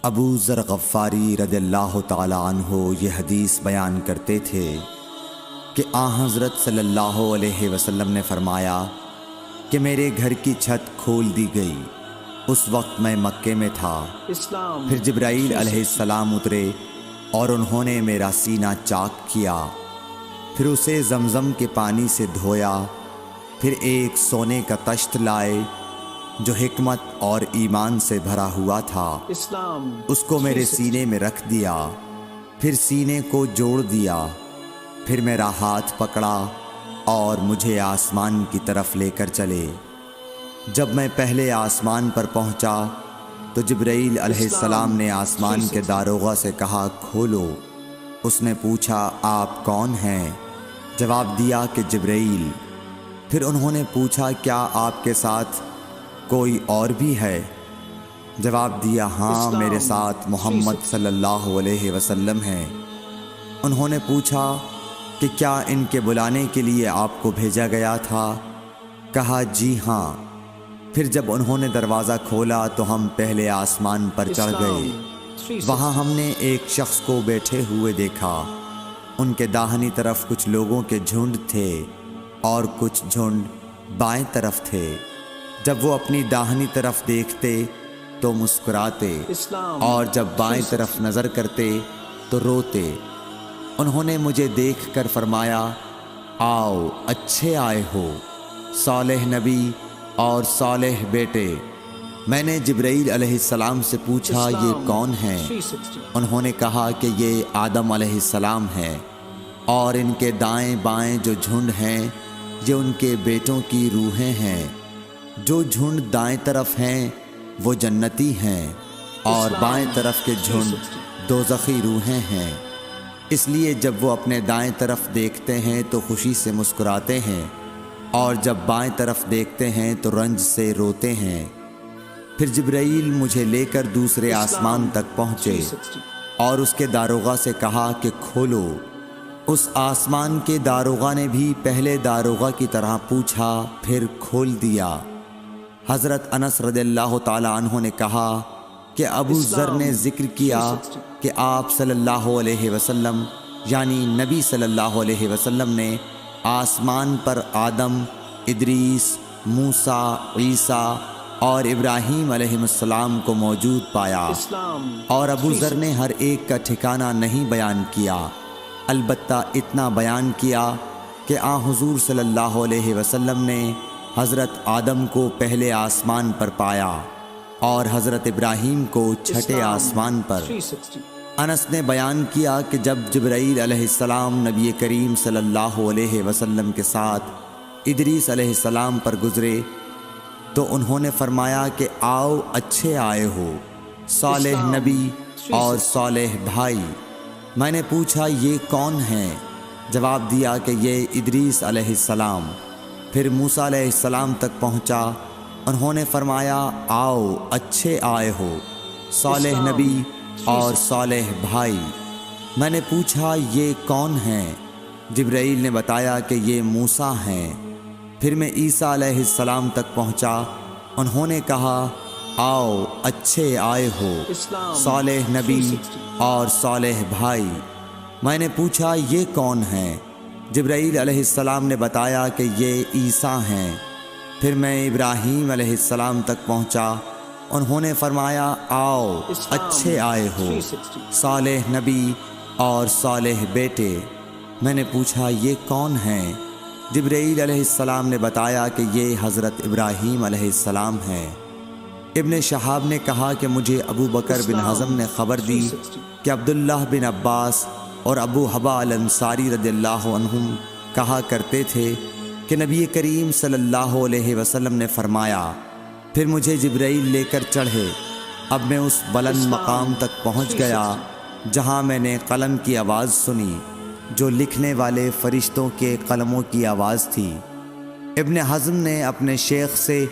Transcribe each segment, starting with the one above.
ابو ذر غفاری رضی اللہ تعالی عنہ یہ حدیث بیان کرتے تھے کہ حضرت صلی اللہ علیہ وسلم نے فرمایا کہ میرے گھر کی چھت کھول دی گئی۔ اس وقت میں مکے میں تھا۔ پھر جبرائیل علیہ السلام اترے اور انہوں نے میرا سینہ چاک کیا، پھر اسے زمزم کے پانی سے دھویا، پھر ایک سونے کا تشت لائے جو حکمت اور ایمان سے بھرا ہوا تھا، اس کو میرے سینے میں رکھ دیا، پھر سینے کو جوڑ دیا، پھر میرا ہاتھ پکڑا اور مجھے آسمان کی طرف لے کر چلے۔ جب میں پہلے آسمان پر پہنچا تو جبرائیل علیہ السلام نے آسمان کے داروغہ سے کہا کھولو۔ اس نے پوچھا آپ کون ہیں؟ جواب دیا کہ جبرائیل۔ پھر انہوں نے پوچھا کیا آپ کے ساتھ کوئی اور بھی ہے؟ جواب دیا ہاں، میرے ساتھ محمد صلی اللہ علیہ وسلم ہیں۔ انہوں نے پوچھا کہ کیا ان کے بلانے کے لیے آپ کو بھیجا گیا تھا؟ کہا جی ہاں۔ پھر جب انہوں نے دروازہ کھولا تو ہم پہلے آسمان پر چڑھ گئے۔ وہاں ہم نے ایک شخص کو بیٹھے ہوئے دیکھا۔ ان کے داہنی طرف کچھ لوگوں کے جھنڈ تھے اور کچھ جھنڈ بائیں طرف تھے۔ جب وہ اپنی داہنی طرف دیکھتے تو مسکراتے اور جب بائیں طرف نظر کرتے تو روتے۔ انہوں نے مجھے دیکھ کر فرمایا آؤ اچھے آئے ہو، صالح نبی اور صالح بیٹے۔ میں نے جبرائیل علیہ السلام سے پوچھا یہ کون ہیں؟ انہوں نے کہا کہ یہ آدم علیہ السلام ہیں، اور ان کے دائیں بائیں جو جھنڈ ہیں یہ ان کے بیٹوں کی روحیں ہیں۔ جو جھنڈ دائیں طرف ہیں وہ جنتی ہیں، اور بائیں طرف کے جھنڈ دوزخی روحیں ہیں۔ اس لیے جب وہ اپنے دائیں طرف دیکھتے ہیں تو خوشی سے مسکراتے ہیں، اور جب بائیں طرف دیکھتے ہیں تو رنج سے روتے ہیں۔ پھر جبرائیل مجھے لے کر دوسرے آسمان تک پہنچے اور اس کے داروغہ سے کہا کہ کھولو۔ اس آسمان کے داروغہ نے بھی پہلے داروغہ کی طرح پوچھا، پھر کھول دیا۔ حضرت انس رضی اللہ تعالی عنہ نے کہا کہ ابو ذر نے ذکر کیا کہ آپ صلی اللہ علیہ وسلم یعنی نبی صلی اللہ علیہ وسلم نے آسمان پر آدم، ادریس، موسیٰ، عیسیٰ اور ابراہیم علیہ السلام کو موجود پایا، اور ابو ذر نے ہر ایک کا ٹھکانہ نہیں بیان کیا، البتہ اتنا بیان کیا کہ حضور صلی اللہ علیہ وسلم نے حضرت آدم کو پہلے آسمان پر پایا اور حضرت ابراہیم کو چھٹے آسمان پر۔ انس نے بیان کیا کہ جب جبرائیل علیہ السلام نبی کریم صلی اللہ علیہ وسلم کے ساتھ ادریس علیہ السلام پر گزرے تو انہوں نے فرمایا کہ آؤ اچھے آئے ہو، صالح نبی اور صالح بھائی۔ میں نے پوچھا یہ کون ہیں؟ جواب دیا کہ یہ ادریس علیہ السلام۔ پھر موسیٰ علیہ السلام تک پہنچا۔ انہوں نے فرمایا آؤ اچھے آئے ہو، صالح نبی اور صالح بھائی۔ میں نے پوچھا یہ کون ہیں؟ جبرائیل نے بتایا کہ یہ موسیٰ ہیں۔ پھر میں عیسیٰ علیہ السلام تک پہنچا۔ انہوں نے کہا آؤ اچھے آئے ہو، صالح نبی اور صالح بھائی۔ میں نے پوچھا یہ کون ہیں؟ جبرائیل علیہ السلام نے بتایا کہ یہ عیسیٰ ہیں۔ پھر میں ابراہیم علیہ السلام تک پہنچا۔ انہوں نے فرمایا آؤ اچھے آئے ہو، صالح نبی اور صالح بیٹے۔ میں نے پوچھا یہ کون ہیں؟ جبرائیل علیہ السلام نے بتایا کہ یہ حضرت ابراہیم علیہ السلام ہیں۔ ابن شہاب نے کہا کہ مجھے ابو بکر بن حزم نے خبر دی کہ عبداللہ بن عباس اور ابو حبا الانصاری رضی اللہ عنہم کہا کرتے تھے کہ نبی کریم صلی اللہ علیہ وسلم نے فرمایا، پھر مجھے جبرائیل لے کر چڑھے۔ اب میں اس بلند مقام تک پہنچ گیا جہاں میں نے قلم کی آواز سنی جو لکھنے والے فرشتوں کے قلموں کی آواز تھی۔ ابن حزم نے اپنے شیخ سے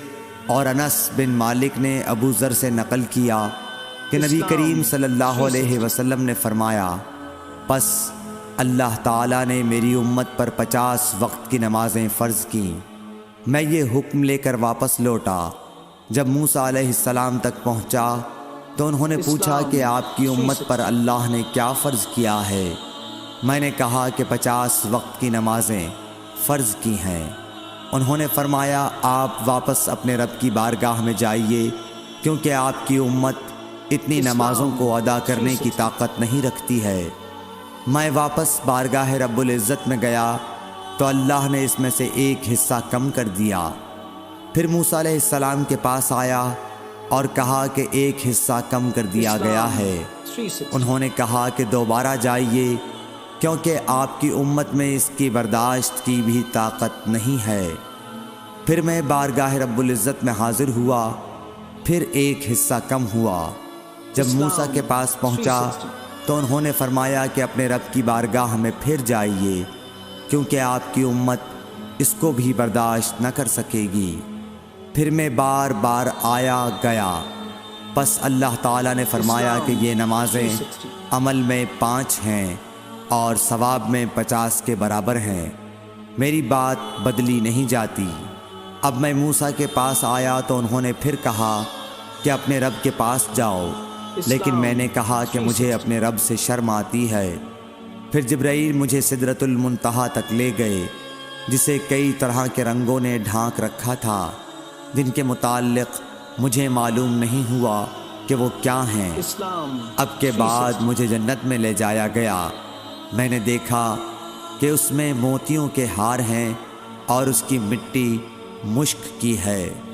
اور انس بن مالک نے ابو ذر سے نقل کیا کہ نبی کریم صلی اللہ علیہ وسلم نے فرمایا، پس اللہ تعالیٰ نے میری امت پر 50 وقت کی نمازیں فرض کیں۔ میں یہ حکم لے کر واپس لوٹا۔ جب موسیٰ علیہ السلام تک پہنچا تو انہوں نے پوچھا کہ آپ کی امت پر اللہ نے کیا فرض کیا ہے؟ میں نے کہا کہ 50 وقت کی نمازیں فرض کی ہیں۔ انہوں نے فرمایا آپ واپس اپنے رب کی بارگاہ میں جائیے، کیونکہ آپ کی امت اتنی نمازوں کو ادا کرنے کی طاقت نہیں رکھتی ہے۔ میں واپس بارگاہ رب العزت میں گیا تو اللہ نے اس میں سے ایک حصہ کم کر دیا۔ پھر موسیٰ علیہ السلام کے پاس آیا اور کہا کہ ایک حصہ کم کر دیا گیا ہے۔ انہوں نے کہا کہ دوبارہ جائیے، کیونکہ آپ کی امت میں اس کی برداشت کی بھی طاقت نہیں ہے۔ پھر میں بارگاہ رب العزت میں حاضر ہوا، پھر ایک حصہ کم ہوا۔ جب موسیٰ کے پاس پہنچا تو انہوں نے فرمایا کہ اپنے رب کی بارگاہ میں پھر جائیے، کیونکہ آپ کی امت اس کو بھی برداشت نہ کر سکے گی۔ پھر میں بار بار آیا گیا، پس اللہ تعالیٰ نے فرمایا کہ یہ نمازیں عمل میں 5 ہیں اور ثواب میں 50 کے برابر ہیں، میری بات بدلی نہیں جاتی۔ اب میں موسیٰ کے پاس آیا تو انہوں نے پھر کہا کہ اپنے رب کے پاس جاؤ، لیکن میں نے کہا کہ مجھے اپنے رب سے شرم آتی ہے۔ پھر جبرائیل مجھے سدرۃ المنتہا تک لے گئے، جسے کئی طرح کے رنگوں نے ڈھانک رکھا تھا، جن کے متعلق مجھے معلوم نہیں ہوا کہ وہ کیا ہیں۔ اب کے بعد مجھے جنت میں لے جایا گیا۔ میں نے دیکھا کہ اس میں موتیوں کے ہار ہیں اور اس کی مٹی مشک کی ہے۔